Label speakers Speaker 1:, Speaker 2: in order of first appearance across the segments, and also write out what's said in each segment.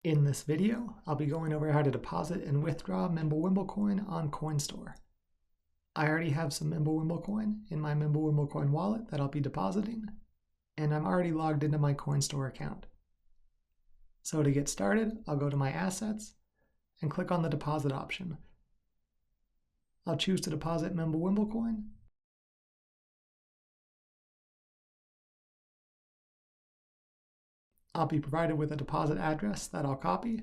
Speaker 1: In this video, I'll be going over how to deposit and withdraw MimbleWimble Coin on Coinstore. I already have some MimbleWimble Coin in my MimbleWimble Coin wallet that I'll be depositing, and I'm already logged into my Coinstore account. So to get started, I'll go to my assets and click on the deposit option. I'll choose to deposit MimbleWimble Coin. I'll be provided with a deposit address that I'll copy.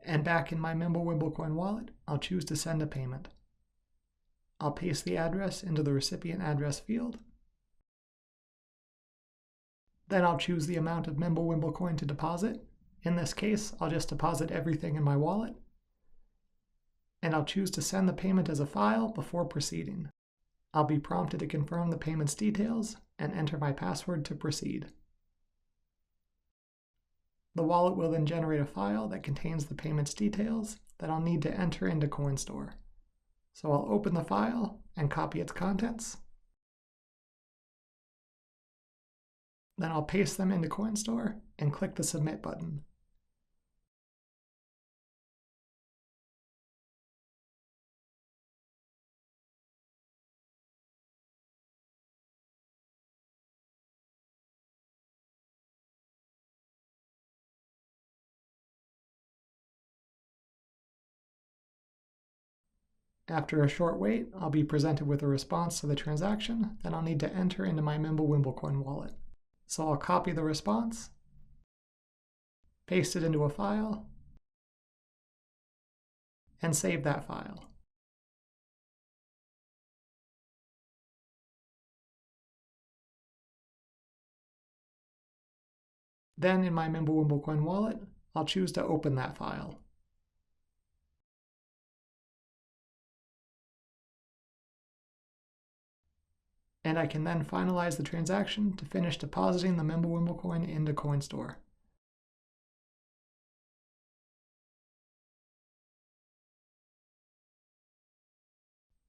Speaker 1: And back in my MimbleWimble Coin wallet, I'll choose to send a payment. I'll paste the address into the recipient address field. Then I'll choose the amount of MimbleWimble Coin to deposit. In this case, I'll just deposit everything in my wallet. And I'll choose to send the payment as a file before proceeding. I'll be prompted to confirm the payment's details and enter my password to proceed. The wallet will then generate a file that contains the payment's details that I'll need to enter into Coinstore. So I'll open the file and copy its contents. Then I'll paste them into Coinstore and click the Submit button. After a short wait, I'll be presented with a response to the transaction that I'll need to enter into my MimbleWimble Coin wallet. So I'll copy the response, paste it into a file, and save that file. Then in my MimbleWimble Coin wallet, I'll choose to open that file. And I can then finalize the transaction to finish depositing the MimbleWimble Coin into Coinstore.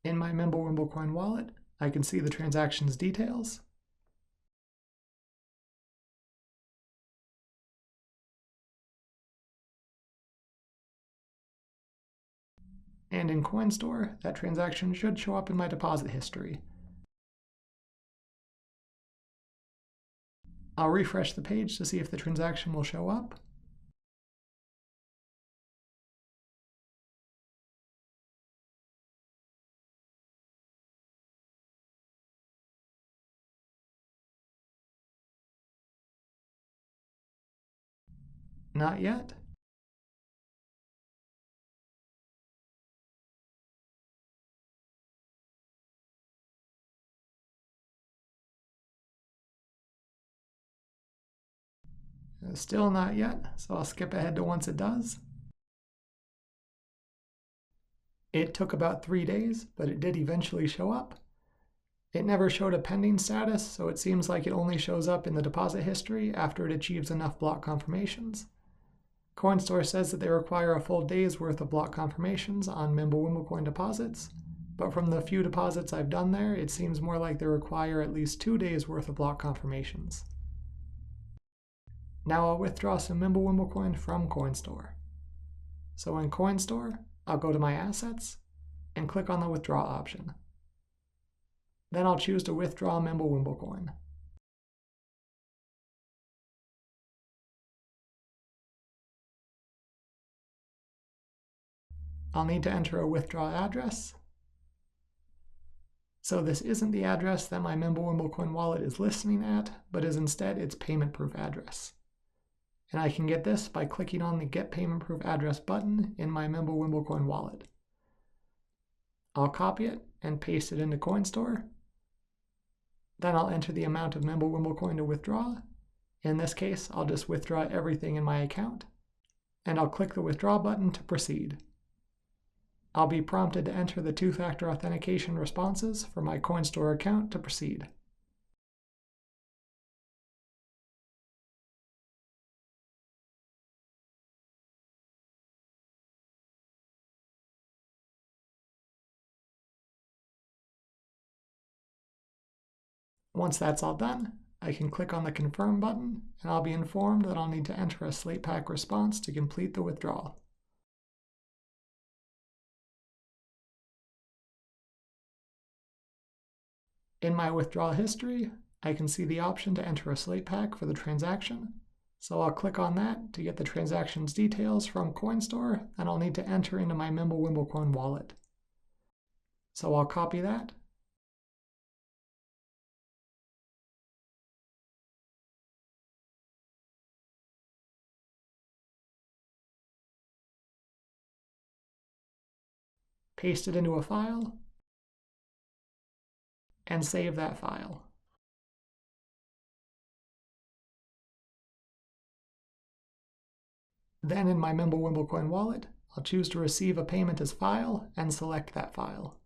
Speaker 1: In my MimbleWimble Coin wallet, I can see the transaction's details, and in Coinstore, that transaction should show up in my deposit history. I'll refresh the page to see if the transaction will show up. Not yet. Still not yet, so I'll skip ahead to once it does. It took about 3 days, but it did eventually show up. It never showed a pending status, so it seems like it only shows up in the deposit history after it achieves enough block confirmations. Coinstore says that they require a full day's worth of block confirmations on MimbleWimble Coin deposits, but from the few deposits I've done there, it seems more like they require at least 2 days worth of block confirmations. Now I'll withdraw some MimbleWimble Coin from Coinstore. So in Coinstore, I'll go to my assets and click on the withdraw option. Then I'll choose to withdraw MimbleWimble Coin. I'll need to enter a withdraw address. So this isn't the address that my MimbleWimble Coin wallet is listening at, but is instead its payment proof address. And I can get this by clicking on the Get Payment Proof Address button in my MimbleWimble Coin wallet. I'll copy it and paste it into Coinstore. Then I'll enter the amount of MimbleWimble Coin to withdraw. In this case, I'll just withdraw everything in my account. And I'll click the Withdraw button to proceed. I'll be prompted to enter the two-factor authentication responses for my Coinstore account to proceed. Once that's all done, I can click on the Confirm button, and I'll be informed that I'll need to enter a Slate Pack response to complete the withdrawal. In my withdrawal history, I can see the option to enter a Slate Pack for the transaction, so I'll click on that to get the transaction's details from Coinstore that I'll need to enter into my MimbleWimble Coin wallet. So I'll copy that, paste it into a file, and save that file. Then in my MimbleWimble Coin wallet, I'll choose to receive a payment as file and select that file.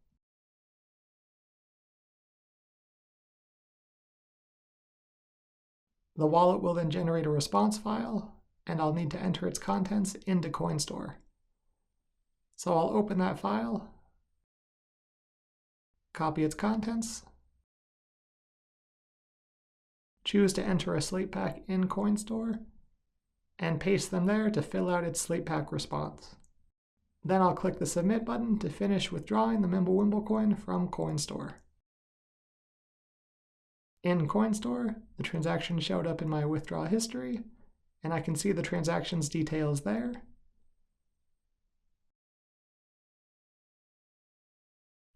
Speaker 1: The wallet will then generate a response file, and I'll need to enter its contents into Coinstore. So I'll open that file, copy its contents, choose to enter a Slate Pack in Coinstore, and paste them there to fill out its Slate Pack response. Then I'll click the Submit button to finish withdrawing the MimbleWimble coin from Coinstore. In Coinstore, the transaction showed up in my withdrawal history, and I can see the transaction's details there.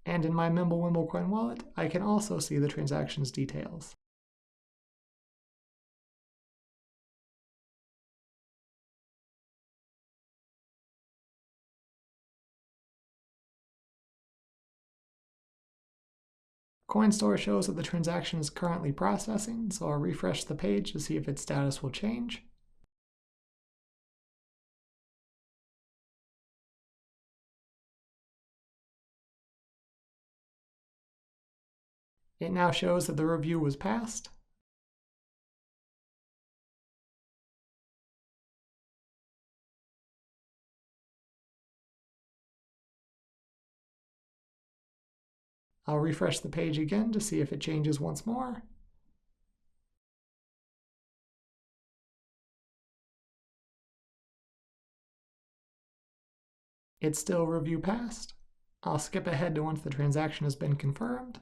Speaker 1: And in my MimbleWimble Coin wallet, I can also see the transaction's details. Coinstore shows that the transaction is currently processing, so I'll refresh the page to see if its status will change. It now shows that the review was passed. I'll refresh the page again to see if it changes once more. It's still review passed. I'll skip ahead to once the transaction has been confirmed.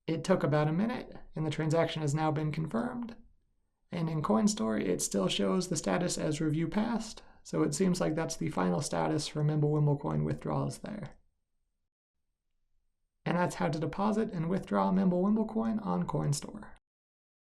Speaker 1: It took about a minute, and the transaction has now been confirmed. And in Coinstore, it still shows the status as review passed, so it seems like that's the final status for MimbleWimble Coin withdrawals there. And that's how to deposit and withdraw MimbleWimble Coin on Coinstore.